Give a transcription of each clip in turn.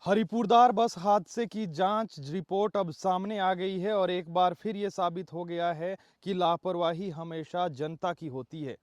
हरिपुरदार बस हादसे की जांच रिपोर्ट अब सामने आ गई है और एक बार फिर ये साबित हो गया है कि लापरवाही हमेशा जनता की होती है।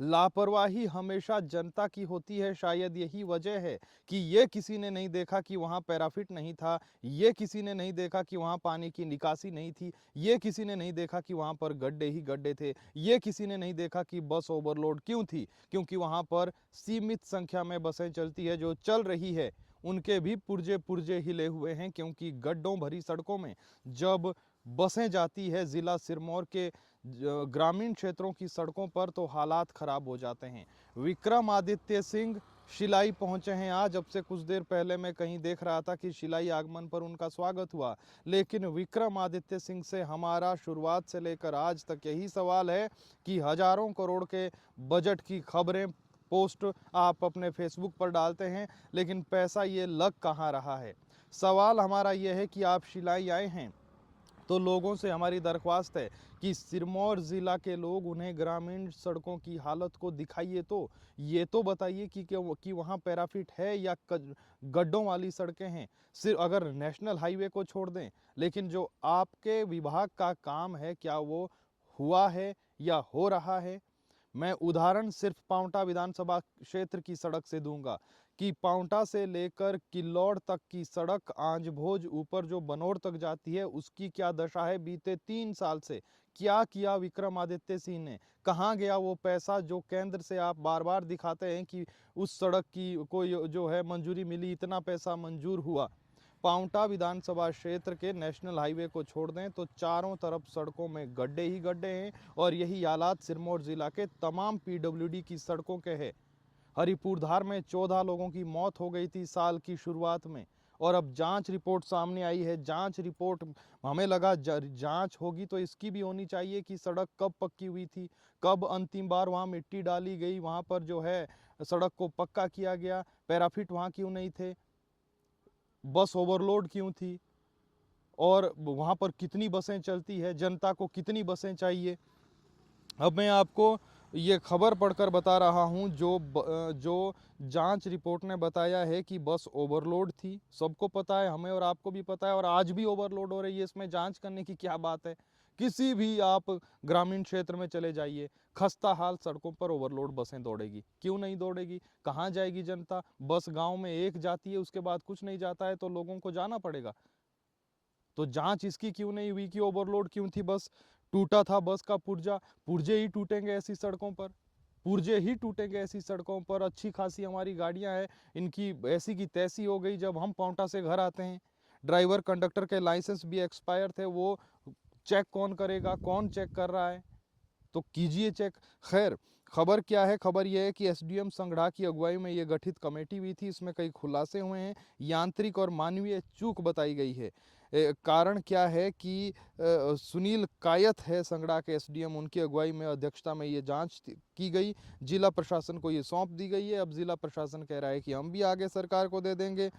लापरवाही हमेशा जनता की होती है। शायद यही वजह है कि ये किसी ने नहीं देखा कि वहां पैराफिट नहीं था, ये किसी ने नहीं देखा कि वहां पानी की निकासी नहीं थी, ये किसी ने नहीं देखा कि वहां पर गड्ढे ही गड्ढे थे, ये किसी ने नहीं देखा कि बस ओवरलोड क्यों थी। क्योंकि वहां पर सीमित संख्या में बसें चलती है, जो चल रही है उनके भी पुर्जे पुर्जे हिले हुए हैं। क्योंकि गड्ढों भरी सड़कों में जब बसें जाती है जिला सिरमौर के ग्रामीण क्षेत्रों की सड़कों पर, तो हालात खराब हो जाते हैं। विक्रमादित्य सिंह शिलाई पहुंचे हैं आज। अब से कुछ देर पहले मैं कहीं देख रहा था कि शिलाई आगमन पर उनका स्वागत हुआ, लेकिन विक्रमादित्य सिंह से हमारा शुरुआत से लेकर आज तक यही सवाल है कि हजारों करोड़ के बजट की खबरें पोस्ट आप अपने फेसबुक पर डालते हैं, लेकिन पैसा ये लग कहाँ रहा है। सवाल हमारा ये है कि आप शिलाई आए हैं तो लोगों से हमारी दरख्वास्त है कि सिरमौर ज़िला के लोग उन्हें ग्रामीण सड़कों की हालत को दिखाइए। तो ये तो बताइए कि वहाँ पैराफिट है या गड्ढों वाली सड़कें हैं। सिर्फ अगर नेशनल हाईवे को छोड़ दें, लेकिन जो आपके विभाग का काम है क्या वो हुआ है या हो रहा है। मैं उदाहरण सिर्फ पांवटा विधानसभा क्षेत्र की सड़क से दूंगा कि पांवटा से लेकर किल्लौर तक की सड़क आंजभोज ऊपर जो बनोर तक जाती है, उसकी क्या दशा है। बीते 3 साल से क्या किया विक्रमादित्य सिंह ने, कहाँ गया वो पैसा जो केंद्र से आप बार बार दिखाते हैं कि उस सड़क की कोई जो है मंजूरी मिली, इतना पैसा मंजूर हुआ। पांवटा विधानसभा क्षेत्र के नेशनल हाईवे को छोड़ दें तो चारों तरफ सड़कों में गड्ढे ही गड्ढे हैं, और यही हालात सिरमौर जिला के तमाम पीडब्ल्यूडी की सड़कों के हैं। हरिपुरधार में 14 लोगों की मौत हो गई थी साल की शुरुआत में, और अब जांच रिपोर्ट सामने आई है। जांच रिपोर्ट हमें लगा जांच होगी तो इसकी भी होनी चाहिए कि सड़क कब पक्की हुई थी, कब अंतिम बार वहां मिट्टी डाली गई, वहां पर जो है सड़क को पक्का किया गया, पैराफिट वहां क्यों नहीं थे, बस ओवरलोड क्यों थी, और वहां पर कितनी बसें चलती है, जनता को कितनी बसें चाहिए। अब मैं आपको ये खबर पढ़कर बता रहा हूं जो जांच रिपोर्ट ने बताया है कि बस ओवरलोड थी। सबको पता है, हमें और आपको भी पता है, और आज भी ओवरलोड हो रही है। इसमें जांच करने की क्या बात है। किसी भी आप ग्रामीण क्षेत्र में चले जाइए, खस्ता हाल सड़कों पर ओवरलोड बसें दौड़ेगी। क्यों नहीं दौड़ेगी, कहाँ जाएगी जनता। बस गांव में एक जाती है, उसके बाद कुछ नहीं जाता है, तो लोगों को जाना पड़ेगा। तो जांच इसकी क्यों नहीं हुई कि ओवरलोड क्यों थी, बस टूटा था बस का पुर्जा। पुर्जे ही टूटेंगे ऐसी सड़कों पर, पुर्जे ही टूटेंगे ऐसी सड़कों पर। अच्छी खासी हमारी गाड़ियां हैं, इनकी ऐसी की तैसी हो गई। जब हम पांवटा से घर आते हैं, ड्राइवर कंडक्टर के लाइसेंस भी एक्सपायर थे, वो चेक कौन करेगा, कौन चेक कर रहा है, तो कीजिए चेक। खैर, खबर क्या है, खबर यह है कि एसडीएम संगड़ा की अगुवाई में यह गठित कमेटी हुई थी। इसमें कई खुलासे हुए हैं, यांत्रिक और मानवीय चूक बताई गई है। कारण क्या है कि सुनील कायत है संगड़ा के एसडीएम, उनकी अगुवाई में अध्यक्षता में ये जांच की गई। जिला प्रशासन को ये सौंप दी गई है। अब जिला प्रशासन कह रहा है कि हम भी आगे सरकार को दे देंगे।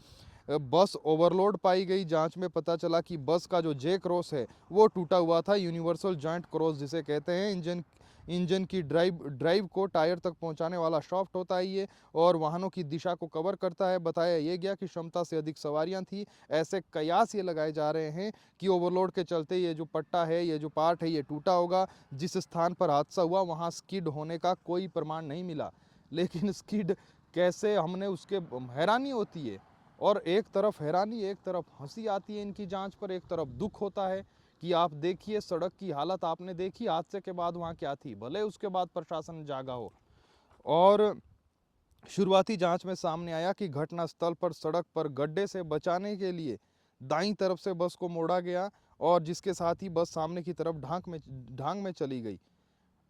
बस ओवरलोड पाई गई। जांच में पता चला कि बस का जो जे क्रॉस है वो टूटा हुआ था, यूनिवर्सल जॉइंट क्रॉस जिसे कहते हैं। इंजन की ड्राइव को टायर तक पहुंचाने वाला शाफ्ट होता है ये, और वाहनों की दिशा को कवर करता है। बताया ये गया कि क्षमता से अधिक सवारियां थी। ऐसे कयास ये लगाए जा रहे हैं कि ओवरलोड के चलते ये जो पट्टा है, ये जो पार्ट है, ये टूटा होगा। जिस स्थान पर हादसा हुआ वहां स्किड होने का कोई प्रमाण नहीं मिला, लेकिन स्किड कैसे, हमने उसके हैरानी होती है। और एक तरफ हैरानी, एक तरफ हंसी आती है इनकी जांच पर, एक तरफ दुख होता है कि आप देखिए सड़क की हालत, आपने देखी हादसे के बाद वहां क्या थी, भले उसके बाद प्रशासन जागा हो। और शुरुआती जांच में सामने आया कि घटनास्थल पर सड़क पर गड्ढे से बचाने के लिए दाईं तरफ से बस को मोड़ा गया, और जिसके साथ ही बस सामने की तरफ ढांक में चली गई।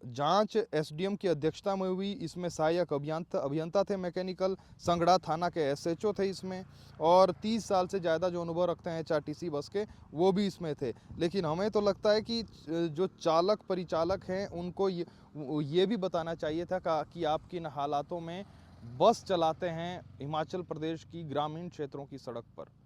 जांच एसडीएम की अध्यक्षता में हुई। इसमें सहायक अभियंता थे मैकेनिकल, संगड़ा थाना के एसएचओ थे इसमें, और 30 साल से ज़्यादा जो अनुभव रखते हैं एचआरटीसी बस के, वो भी इसमें थे। लेकिन हमें तो लगता है कि जो चालक परिचालक हैं उनको ये भी बताना चाहिए था कि आप किन हालातों में बस चलाते हैं हिमाचल प्रदेश की ग्रामीण क्षेत्रों की सड़क पर।